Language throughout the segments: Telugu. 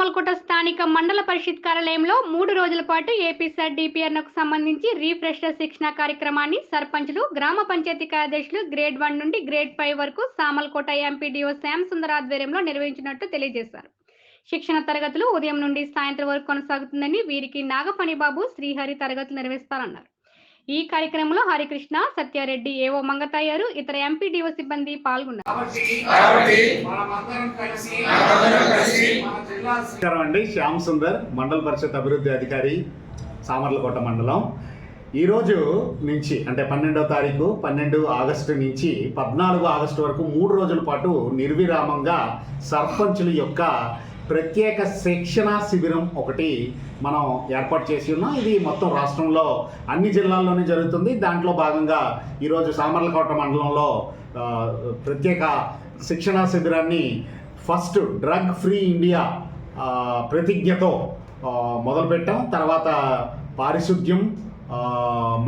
సామర్లకోట స్థానిక మండల పరిషత్ కార్యాలయంలో 3 రోజుల పాటు ఏపీసాట్ డిపిఆర్కు సంబంధించి రీఫ్రెషర్ శిక్షణ కార్యక్రమాన్ని సర్పంచులు, గ్రామ పంచాయతీ కార్యదర్శులు గ్రేడ్ 1 నుండి గ్రేడ్ 5 వరకు సామర్లకోట ఎంపీడీఓ శ్యామ్ సుందర్ ఆధ్వర్యంలో నిర్వహించినట్టు తెలియజేశారు. శిక్షణ తరగతులు ఉదయం నుండి సాయంత్రం వరకు కొనసాగుతుందని, వీరికి నాగఫణిబాబు, శ్రీహరి తరగతులు నిర్వహిస్తారన్నారు. ఈ కార్యక్రమంలో హరికృష్ణ, సత్యారెడ్డి, ఏవో మంగతయ్యారు, ఇతర ఎంపీడీఓ సిబ్బంది పాల్గొన్నారు. శ్యామ్ సుందర్, మండల పరిషత్ అభివృద్ధి అధికారి, సామర్లకోట మండలం. ఈరోజు నుంచి అంటే 12వ తారీఖు 12 ఆగస్టు నుంచి 14 ఆగస్టు వరకు 3 రోజుల పాటు నిర్విరామంగా సర్పంచుల యొక్క ప్రత్యేక శిక్షణ శిబిరం ఒకటి మనం ఏర్పాటు చేసి ఉన్నాం. ఇది మొత్తం రాష్ట్రంలో అన్ని జిల్లాల్లోనే జరుగుతుంది. దాంట్లో భాగంగా ఈరోజు సామర్లకోట మండలంలో ప్రత్యేక శిక్షణ శిబిరాన్ని ఫస్ట్ డ్రగ్ ఫ్రీ ఇండియా ప్రతిజ్ఞతో మొదలుపెట్టాం. తర్వాత పారిశుద్ధ్యం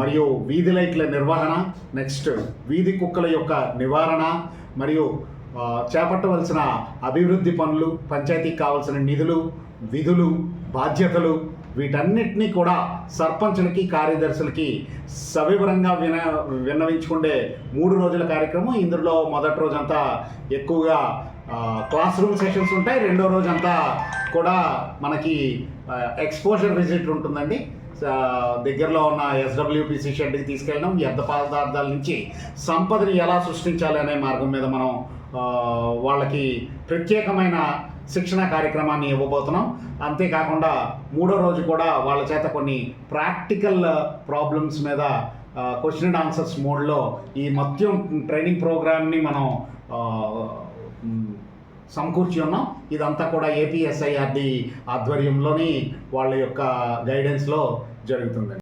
మరియు వీధి లైట్ల నిర్వహణ, నెక్స్ట్ వీధి కుక్కల యొక్క నివారణ మరియు చేపట్టవలసిన అభివృద్ధి పనులు, పంచాయతీకి కావాల్సిన నిధులు, విధులు, బాధ్యతలు వీటన్నిటినీ కూడా సర్పంచులకి, కార్యదర్శులకి సవివరంగా విన్నవించుకునే 3 రోజుల కార్యక్రమం. ఇందులో మొదటి రోజంతా ఎక్కువగా క్లాస్ రూమ్ సెషన్స్ ఉంటాయి. రెండో రోజంతా కూడా మనకి ఎక్స్పోజర్ విజిట్ ఉంటుందండి. దగ్గరలో ఉన్న ఎస్డబ్ల్యూపీసీ షెడ్కి తీసుకెళ్ళడం, వ్యర్థ పదార్థాల నుంచి సంపదని ఎలా సృష్టించాలి అనే మార్గం మీద మనం వాళ్ళకి ప్రత్యేకమైన శిక్షణ కార్యక్రమాన్ని ఇవ్వబోతున్నాం. అంతేకాకుండా 3వ రోజు కూడా వాళ్ళ చేత కొన్ని ప్రాక్టికల్ ప్రాబ్లమ్స్ మీద క్వశ్చన్ అండ్ ఆన్సర్స్ మోడ్లో ఈ మొత్తం ట్రైనింగ్ ప్రోగ్రామ్ని మనం సమకూర్చి ఉన్నాం. ఇదంతా కూడా ఏపీఎస్ఐఆర్డి ఆధ్వర్యంలోని వాళ్ళ యొక్క గైడెన్స్లో జరుగుతుంది.